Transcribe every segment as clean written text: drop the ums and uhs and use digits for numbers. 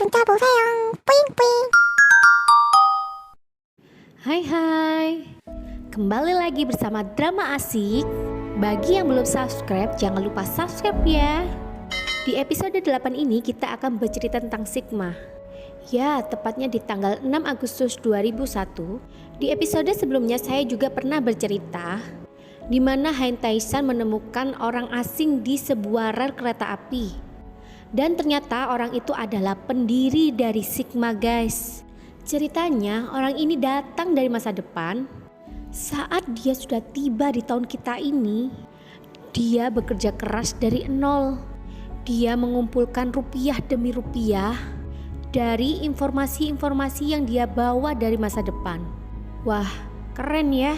문자 보세요. 뿌잉뿌잉. Hai, kembali lagi bersama Drama Asik. Bagi yang belum subscribe, jangan lupa subscribe ya. Di episode 8 ini kita akan bercerita tentang Sigma. Ya, tepatnya di tanggal 6 Agustus 2001. Di episode sebelumnya saya juga pernah bercerita di mana Hein Tai-san menemukan orang asing di sebuah rel kereta api. Dan ternyata orang itu adalah pendiri dari Sigma, guys. Ceritanya orang ini datang dari masa depan. Saat dia sudah tiba di tahun kita ini, dia bekerja keras dari nol. Dia mengumpulkan rupiah demi rupiah dari informasi-informasi yang dia bawa dari masa depan. Wah, keren ya.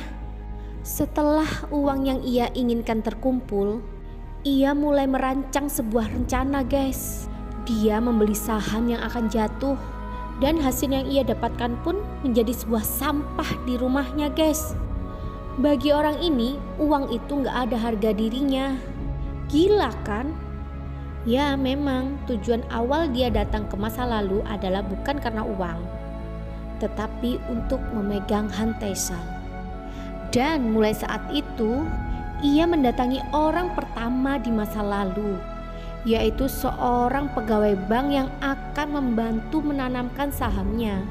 Setelah uang yang ia inginkan terkumpul, ia mulai merancang sebuah rencana, guys. Dia membeli saham yang akan jatuh, dan hasil yang ia dapatkan pun menjadi sebuah sampah di rumahnya, guys. Bagi orang ini, uang itu gak ada harga dirinya. Gila kan? Ya memang tujuan awal dia datang ke masa lalu adalah bukan karena uang, tetapi untuk memegang Hein Tai-san. Dan mulai saat itu, ia mendatangi orang pertama di masa lalu, yaitu seorang pegawai bank yang akan membantu menanamkan sahamnya.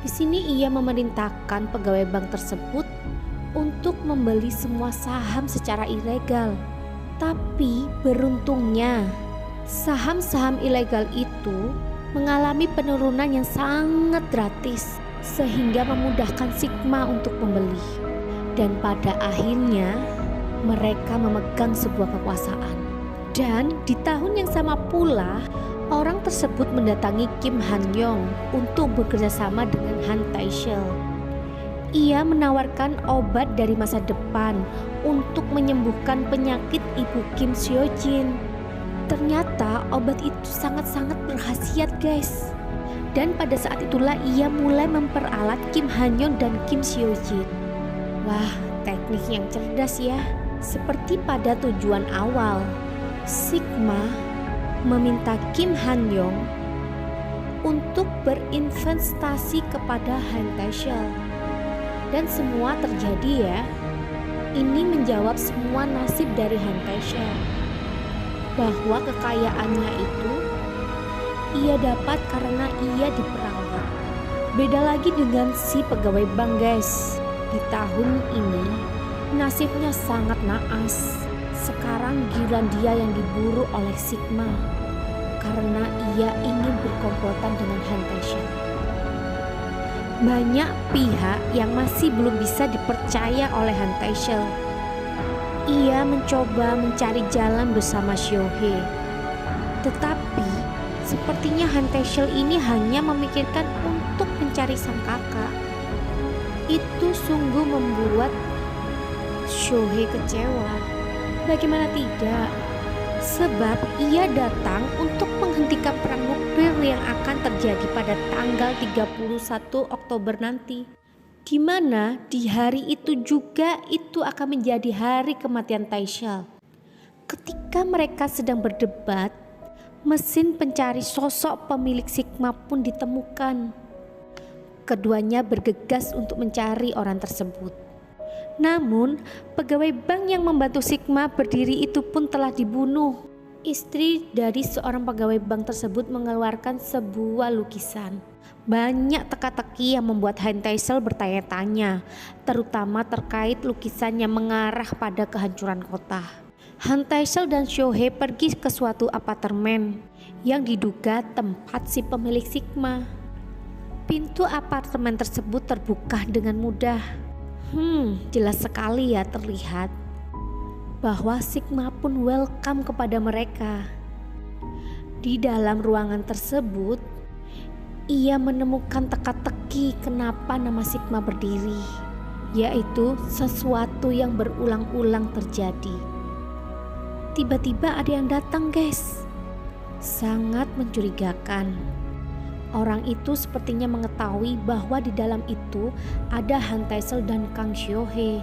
Di sini ia memerintahkan pegawai bank tersebut untuk membeli semua saham secara ilegal. Tapi beruntungnya, saham-saham ilegal itu mengalami penurunan yang sangat drastis, sehingga memudahkan Sigma untuk membeli. Dan pada akhirnya mereka memegang sebuah kekuasaan. Dan di tahun yang sama pula, orang tersebut mendatangi Kim Han-yong untuk bekerja sama dengan Han Tai-shil. Ia menawarkan obat dari masa depan untuk menyembuhkan penyakit ibu Kim Seo-jin. Ternyata obat itu sangat-sangat berkhasiat, guys. Dan pada saat itulah ia mulai memperalat Kim Han-yong dan Kim Seo-jin. Wah, teknik yang cerdas ya. Seperti pada tujuan awal, Sigma meminta Kim Han-yong untuk berinvestasi kepada Han Tai-shil. Dan semua terjadi ya. Ini menjawab semua nasib dari Han Tai-shil, bahwa kekayaannya itu ia dapat karena ia diperalat. Beda lagi dengan si pegawai bank, guys. Di tahun ini nasibnya sangat naas. Sekarang giliran dia yang diburu oleh Sigma karena ia ingin berkomplotan dengan Han Tai-shil. Banyak pihak yang masih belum bisa dipercaya oleh Han Tai-shil. Ia mencoba mencari jalan bersama Seo-hye. Tetapi sepertinya Han Tai-shil ini hanya memikirkan untuk mencari sang kakak. Itu sungguh membuat Seo-hye kecewa. Bagaimana tidak? Sebab ia datang untuk menghentikan perang nuklir yang akan terjadi pada tanggal 31 Oktober nanti. Di mana di hari itu juga itu akan menjadi hari kematian Tai-shil. Ketika mereka sedang berdebat, mesin pencari sosok pemilik Sigma pun ditemukan. Keduanya bergegas untuk mencari orang tersebut. Namun, pegawai bank yang membantu Sigma berdiri itu pun telah dibunuh. Istri dari seorang pegawai bank tersebut mengeluarkan sebuah lukisan. Banyak teka-teki yang membuat Hein Tai-shil bertanya-tanya, terutama terkait lukisan yang mengarah pada kehancuran kota. Han Tai-shil dan Seo-hye pergi ke suatu apartemen yang diduga tempat si pemilik Sigma. Pintu apartemen tersebut terbuka dengan mudah. Jelas sekali ya terlihat bahwa Sigma pun welcome kepada mereka. Di dalam ruangan tersebut, ia menemukan teka-teki kenapa nama Sigma berdiri, yaitu sesuatu yang berulang-ulang terjadi. Tiba-tiba ada yang datang, guys. Sangat mencurigakan. Orang itu sepertinya mengetahui bahwa di dalam itu ada Han Tai-shil dan Kang Seo-hye.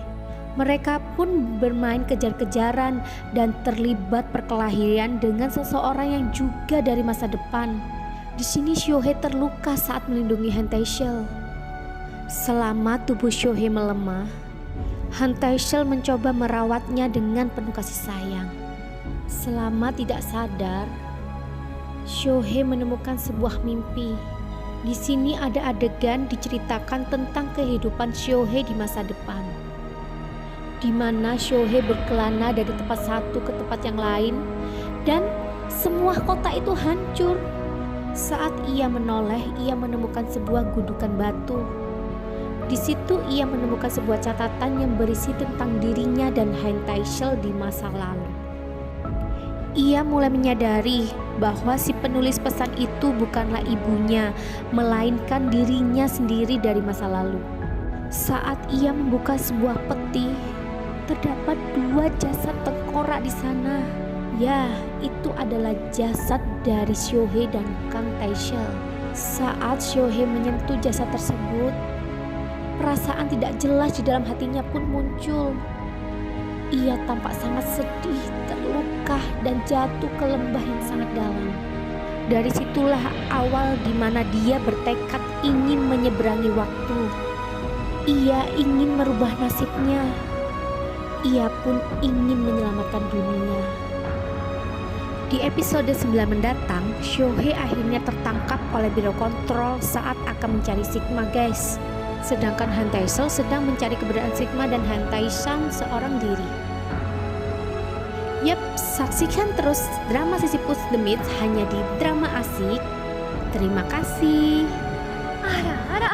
Mereka pun bermain kejar-kejaran dan terlibat perkelahian dengan seseorang yang juga dari masa depan. Di sini Shohei terluka saat melindungi Han Tae-shil. Selama tubuh Shohei melemah, Han Tae-shil mencoba merawatnya dengan penuh kasih sayang. Selama tidak sadar, Shohei menemukan sebuah mimpi. Di sini ada adegan diceritakan tentang kehidupan Shohei di masa depan, di mana Shohei berkelana dari tempat satu ke tempat yang lain dan semua kota itu hancur. Saat ia menoleh, ia menemukan sebuah gundukan batu. Di situ ia menemukan sebuah catatan yang berisi tentang dirinya dan Han Tae-shil di masa lalu. Ia mulai menyadari bahwa si penulis pesan itu bukanlah ibunya, melainkan dirinya sendiri dari masa lalu. Saat ia membuka sebuah peti, terdapat 2 jasad tengkorak di sana. Ya, itu adalah jasad dari Shohei dan Kang Tae-shil. Saat Shohei menyentuh jasad tersebut, perasaan tidak jelas di dalam hatinya pun muncul. Ia tampak sangat sedih, terluka, dan jatuh ke lembah yang sangat dalam. Dari situlah awal di mana dia bertekad ingin menyeberangi waktu. Ia ingin merubah nasibnya. Ia pun ingin menyelamatkan dunia. Di episode 9 mendatang, Shohei akhirnya tertangkap oleh Biro Kontrol saat akan mencari Sigma, guys. Sedangkan Han Tae-shil sedang mencari keberadaan Sigma dan Han Tae-san seorang diri. Yap, saksikan terus drama Sisyphus The Myth hanya di Drama Asik. Terima kasih. あらあら、